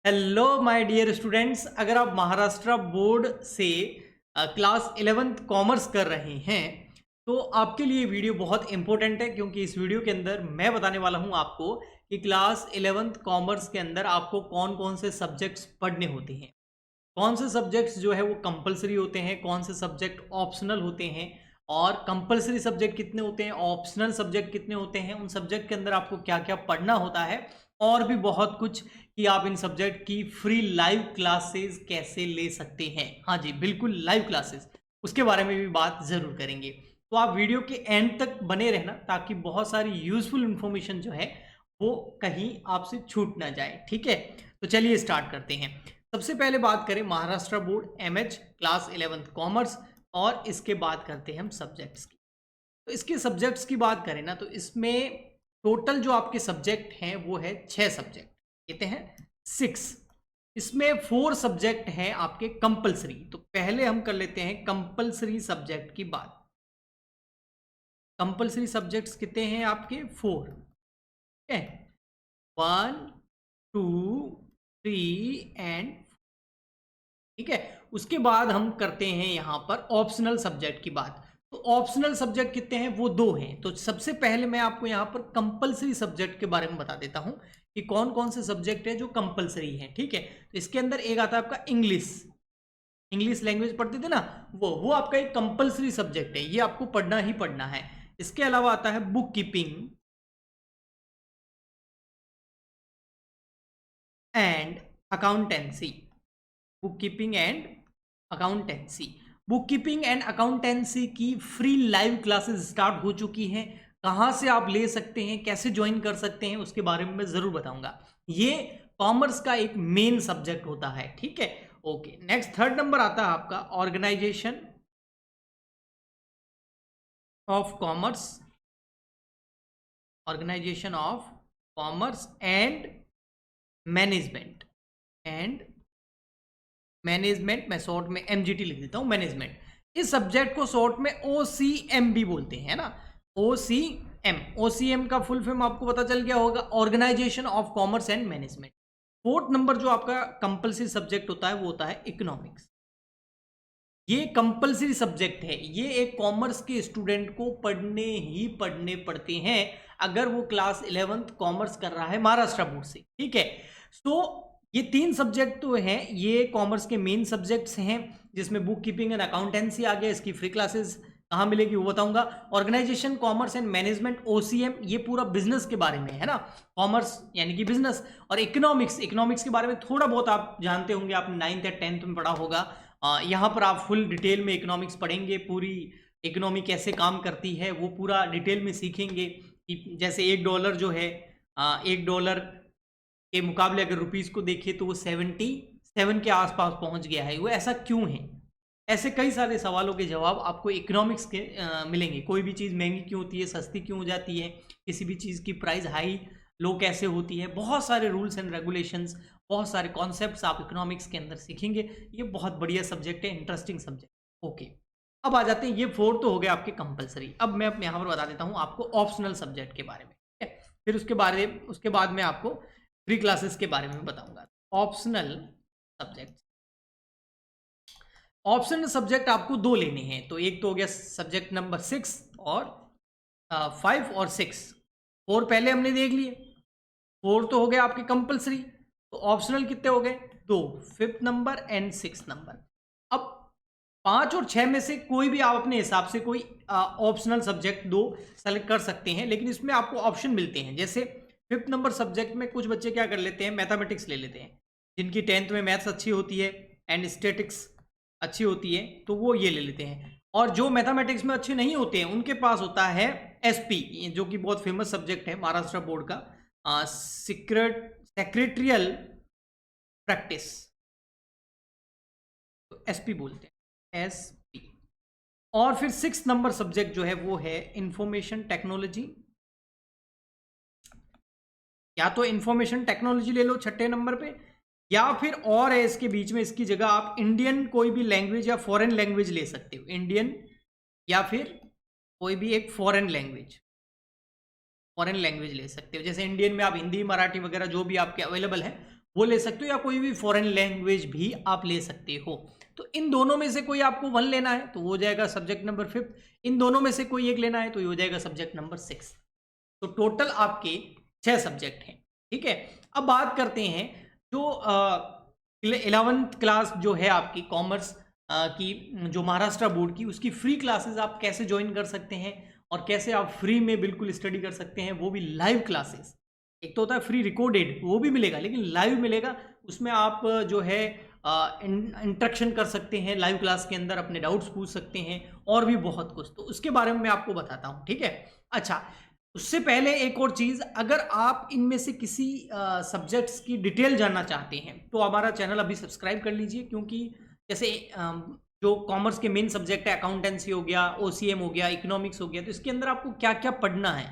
Hello my dear students, अगर आप Maharashtra board से क्लास 11th कॉमर्स कर रहे हैं तो आपके लिए वीडियो बहुत इंपॉर्टेंट है, क्योंकि इस वीडियो के अंदर मैं बताने वाला हूं आपको कि क्लास 11th कॉमर्स के अंदर आपको कौन कौन से सब्जेक्ट्स पढ़ने होते हैं, कौन से सब्जेक्ट्स जो है वो कंपलसरी होते हैं, कौन से सब्जेक्ट ऑप्शनल होते हैं, और कंपलसरी सब्जेक्ट कितने होते हैं, ऑप्शनल सब्जेक्ट कितने होते हैं, उन सब्जेक्ट के अंदर आपको क्या क्या पढ़ना होता है, और भी बहुत कुछ कि आप इन सब्जेक्ट की फ्री लाइव क्लासेस कैसे ले सकते हैं। हाँ जी, बिल्कुल लाइव क्लासेस, उसके बारे में भी बात जरूर करेंगे। तो आप वीडियो के एंड तक बने रहना ताकि बहुत सारी यूजफुल इंफॉर्मेशन जो है वो कहीं आपसे छूट ना जाए। ठीक है, तो चलिए स्टार्ट करते हैं। सबसे पहले बात करें Maharashtra board MH class 11th commerce, और इसके बाद करते हैं हम सब्जेक्ट्स की। तो इसके सब्जेक्ट्स की बात करें ना, तो इसमें टोटल जो आपके सब्जेक्ट हैं वो है 6 सब्जेक्ट, कहते हैं 6। इसमें 4 सब्जेक्ट हैं आपके कंपलसरी। तो पहले हम कर लेते हैं कंपलसरी सब्जेक्ट की बात। कंपलसरी सब्जेक्ट्स कितने हैं आपके? 4। ठीक है, 1 2 3 एंड, ठीक है। उसके बाद हम करते हैं यहां पर ऑप्शनल सब्जेक्ट की बात। तो ऑप्शनल सब्जेक्ट कितने हैं? वो 2 हैं। तो सबसे पहले मैं आपको यहां पर कंपलसरी सब्जेक्ट के बारे में बता देता हूं कि कौन कौन से सब्जेक्ट है जो कंपलसरी हैं। ठीक है, तो इसके अंदर एक आता है आपका इंग्लिश। इंग्लिश लैंग्वेज पढ़ते थे ना, वो आपका एक कंपलसरी सब्जेक्ट है, ये आपको पढ़ना ही पढ़ना है। इसके अलावा आता है book keeping and accountancy. Book keeping and accountancy. Book keeping and accountancy की फ्री लाइव क्लासेस स्टार्ट हो चुकी हैं। कहां से आप ले सकते हैं, कैसे ज्वाइन कर सकते हैं, उसके बारे में मैं जरूर बताऊंगा। ये कॉमर्स का एक मेन सब्जेक्ट होता है। ठीक है, ओके। नेक्स्ट थर्ड नंबर आता है आपका organization of commerce. Organization of commerce and management. And management, मैं शॉर्ट में एमजीटी लिख देता हूं, मैनेजमेंट। इस सब्जेक्ट को शॉर्ट में ओसीएम भी बोलते हैं ना, ओसीएम। ओसीएम का फुल फॉर्म आपको पता चल गया होगा, organization of commerce and management. Fourth number जो आपका कंपलसरी सब्जेक्ट होता है वो होता है इकोनॉमिक्स। ये कंपलसरी सब्जेक्ट है, ये एक कॉमर्स के स्टूडेंट को पढ़ने ही पढ़ने पड़ते हैं अगर वो क्लास 11th कॉमर्स कर रहा है महाराष्ट्र बोर्ड से। ठीक है, तो ये 3 सब्जेक्ट तो हैं, ये कॉमर्स के मेन सब्जेक्ट्स हैं, जिसमें बुक कीपिंग एंड अकाउंटेंसी आ गया। इसकी फ्री क्लासेस कहाँ मिलेगी वो बताऊंगा। Organization commerce and management OCM, ये पूरा बिजनेस के बारे में है ना, कॉमर्स यानी कि बिजनेस। और इकोनॉमिक्स, इकोनॉमिक्स के बारे में थोड़ा बहुत आप जानते होंगे, आपने 9th या 10th में पढ़ा होगा। यहाँ पर आप फुल डिटेल में इकोनॉमिक्स पढ़ेंगे, पूरी इकोनॉमी कैसे काम करती है वो पूरा डिटेल में सीखेंगे। कि जैसे $1 जो है, $1 के मुकाबले अगर रुपीस को देखिए तो वो 77 के आसपास पहुंच गया है। वो ऐसा क्यों है? ऐसे कई सारे सवालों के जवाब आपको इकोनॉमिक्स के मिलेंगे। कोई भी चीज़ महंगी क्यों होती है, सस्ती क्यों हो जाती है, किसी भी चीज़ की प्राइस हाई लो कैसे होती है, बहुत सारे रूल्स एंड रेगुलेशंस, बहुत सारे कॉन्सेप्ट्स आप इकोनॉमिक्स के अंदर सीखेंगे। ये बहुत बढ़िया सब्जेक्ट है, इंटरेस्टिंग सब्जेक्ट। ओके, अब आ जाते हैं, ये 4 तो हो गए आपके कंपलसरी। अब मैं यहाँ पर बता देता हूँ आपको ऑप्शनल सब्जेक्ट के बारे में। ठीक है, फिर उसके बाद मैं आपको फ्री क्लासेस के बारे में बताऊंगा। ऑप्शनल सब्जेक्ट, ऑप्शनल सब्जेक्ट आपको 2 लेने हैं। तो एक तो हो गया सब्जेक्ट नंबर 6 और 5 और 6। 4 पहले हमने देख लिए, 4 तो हो गए आपके कंपलसरी। तो ऑप्शनल कितने हो गए? 2, 5th number and 6th number. अब 5 और 6 में से कोई भी आप अपने हिसाब से कोई ऑप्शनल सब्जेक्ट 2 सेलेक्ट कर सकते हैं, लेकिन इसमें आपको ऑप्शन मिलते हैं। जैसे 5th नंबर सब्जेक्ट में कुछ बच्चे क्या कर लेते हैं, मैथमेटिक्स ले लेते हैं, जिनकी 10th में मैथ्स अच्छी होती है एंड स्टेटिक्स अच्छी होती है, तो वो ये ले लेते हैं। और जो मैथमेटिक्स में अच्छे नहीं होते हैं उनके पास होता है एसपी, जो कि बहुत फेमस सब्जेक्ट है महाराष्ट्र बोर्ड का, सेक्रेटरियल प्रैक्टिस, तो एसपी बोलते हैं, एसपी। और फिर 6th नंबर सब्जेक्ट जो है वो है इंफॉर्मेशन टेक्नोलॉजी। या तो इंफॉर्मेशन टेक्नोलॉजी ले लो 6ठे नंबर पे, या फिर और है इसके बीच में, इसकी जगह आप इंडियन कोई भी लैंग्वेज या फॉरेन लैंग्वेज ले सकते हो। इंडियन या फिर कोई भी एक फॉरेन लैंग्वेज, फॉरेन लैंग्वेज ले सकते हो। जैसे इंडियन में आप हिंदी, मराठी वगैरह जो भी आपके अवेलेबल है वो ले सकते हो, या कोई भी फॉरेन लैंग्वेज भी आप ले सकते हो। तो इन दोनों में से कोई आपको 1 लेना है तो वो हो जाएगा सब्जेक्ट नंबर 5, इन दोनों में से कोई एक लेना है तो ये हो जाएगा सब्जेक्ट नंबर 6। तो टोटल आपके 6 सब्जेक्ट हैं, ठीक है। अब बात करते हैं जो 11th क्लास जो है आपकी कॉमर्स की, जो महाराष्ट्र बोर्ड की, उसकी फ्री क्लासेस आप कैसे ज्वाइन कर सकते हैं और कैसे आप फ्री में बिल्कुल स्टडी कर सकते हैं, वो भी लाइव क्लासेस। एक तो होता है फ्री रिकॉर्डेड, वो भी मिलेगा, लेकिन लाइव मिलेगा, उसमें आप जो है इंटरेक्शन कर सकते हैं लाइव क्लास के अंदर, अपने डाउट्स पूछ सकते हैं और भी बहुत कुछ। तो उसके बारे में मैं आपको बताता हूँ, ठीक है। अच्छा, उससे पहले एक और चीज़, अगर आप इनमें से किसी सब्जेक्ट्स की डिटेल जानना चाहते हैं तो हमारा चैनल अभी सब्सक्राइब कर लीजिए, क्योंकि जैसे जो कॉमर्स के मेन सब्जेक्ट है, अकाउंटेंसी हो गया, ओसीएम हो गया, इकोनॉमिक्स हो गया, तो इसके अंदर आपको क्या क्या पढ़ना है,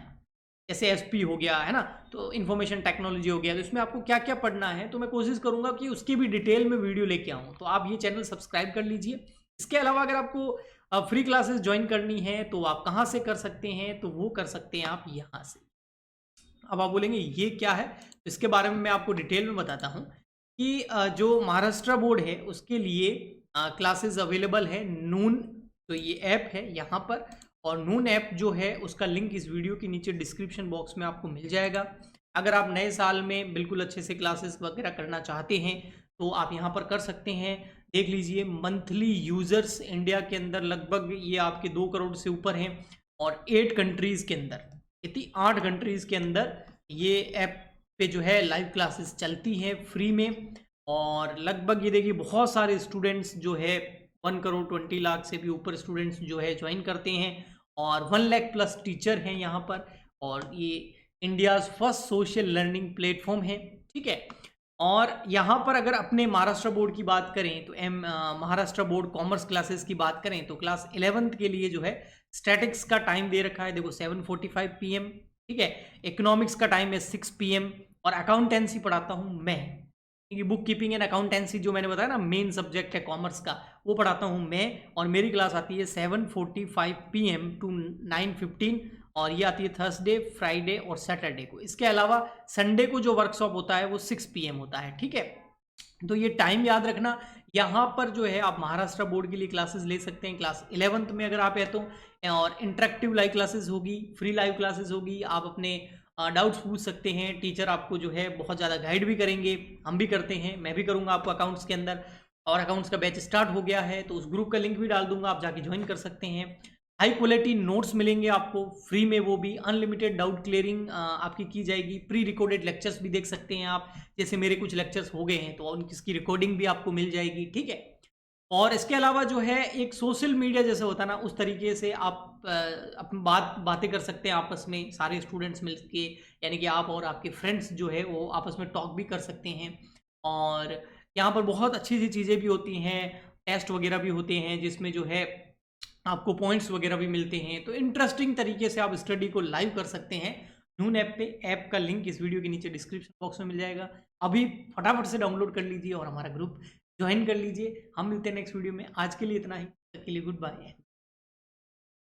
जैसे एसपी हो गया है ना, तो इन्फॉर्मेशन टेक्नोलॉजी हो गया, तो इसमें आपको क्या क्या पढ़ना है, तो मैं कोशिश करूंगा कि उसकी भी डिटेल में वीडियो लेके आऊँ। तो आप ये चैनल सब्सक्राइब कर लीजिए। इसके अलावा अगर आपको फ्री क्लासेस ज्वाइन करनी है तो आप कहाँ से कर सकते हैं, तो वो कर सकते हैं आप यहाँ से। अब आप बोलेंगे ये क्या है, तो इसके बारे में मैं आपको डिटेल में बताता हूँ कि जो महाराष्ट्र बोर्ड है उसके लिए क्लासेस अवेलेबल है नून, तो ये ऐप है यहाँ पर, और नून ऐप जो है उसका लिंक इस वीडियो के नीचे डिस्क्रिप्शन बॉक्स में आपको मिल जाएगा। अगर आप नए साल में बिल्कुल अच्छे से क्लासेस वगैरह करना चाहते हैं तो आप यहाँ पर कर सकते हैं। देख लीजिए, मंथली यूजर्स इंडिया के अंदर लगभग ये आपके 2 करोड़ से ऊपर हैं, और 8 कंट्रीज़ के अंदर, इतनी 8 कंट्रीज़ के अंदर ये ऐप पे जो है लाइव क्लासेस चलती हैं फ्री में। और लगभग ये देखिए बहुत सारे स्टूडेंट्स जो है 1 करोड़ 20 लाख से भी ऊपर स्टूडेंट्स जो है ज्वाइन करते हैं, और 1 लाख प्लस टीचर हैं यहाँ पर, और ये India's first social learning platform है, ठीक है। और यहाँ पर अगर अपने महाराष्ट्र बोर्ड की बात करें तो महाराष्ट्र बोर्ड कॉमर्स क्लासेस की बात करें तो क्लास 11th के लिए जो है स्टैटिक्स का टाइम दे रखा है, देखो 7:45 PM, ठीक है। इकोनॉमिक्स का टाइम है 6 PM, और अकाउंटेंसी पढ़ाता हूँ मैं, क्योंकि बुक कीपिंग एंड अकाउंटेंसी जो मैंने बताया ना मेन सब्जेक्ट है कॉमर्स का, वो पढ़ाता हूँ मैं, और मेरी क्लास आती है 7:45 PM to 9:15, और ये आती है थर्सडे, फ्राइडे और सैटरडे को। इसके अलावा संडे को जो वर्कशॉप होता है वो 6 PM होता है, ठीक है। तो ये टाइम याद रखना। यहाँ पर जो है आप महाराष्ट्र बोर्ड के लिए क्लासेस ले सकते हैं क्लास 11th में अगर आप है तो, और इंटरेक्टिव लाइव क्लासेस होगी, फ्री लाइव क्लासेस होगी, आप अपने डाउट्स पूछ सकते हैं, टीचर आपको जो है बहुत ज़्यादा गाइड भी करेंगे, हम भी करते हैं, मैं भी करूँगा आपको अकाउंट्स के अंदर। और अकाउंट्स का बैच स्टार्ट हो गया है तो उस ग्रुप का लिंक भी डाल दूंगा, आप जाके ज्वाइन कर सकते हैं। हाई क्वालिटी नोट्स मिलेंगे आपको फ्री में, वो भी अनलिमिटेड डाउट क्लियरिंग आपकी की जाएगी। प्री रिकॉर्डेड लेक्चर्स भी देख सकते हैं आप, जैसे मेरे कुछ लेक्चर्स हो गए हैं तो उनकी रिकॉर्डिंग भी आपको मिल जाएगी, ठीक है। और इसके अलावा जो है एक सोशल मीडिया जैसे होता है ना, उस तरीके से आप अपनी बातें कर सकते हैं आपस में सारे स्टूडेंट्स मिलके, यानी कि आप और आपके फ्रेंड्स जो है वो आपस में टॉक भी कर सकते हैं। और यहाँ पर बहुत अच्छी सी चीज़ें भी होती हैं, टेस्ट वगैरह भी होते हैं जिसमें जो है आपको पॉइंट्स वगैरह भी मिलते हैं। तो इंटरेस्टिंग तरीके से आप स्टडी को लाइव कर सकते हैं नून ऐप पे। ऐप का लिंक इस वीडियो के नीचे डिस्क्रिप्शन बॉक्स में मिल जाएगा, अभी फटाफट से डाउनलोड कर लीजिए और हमारा ग्रुप ज्वाइन कर लीजिए। हम मिलते हैं नेक्स्ट वीडियो में, आज के लिए इतना ही, तब तक के लिए गुड बाय।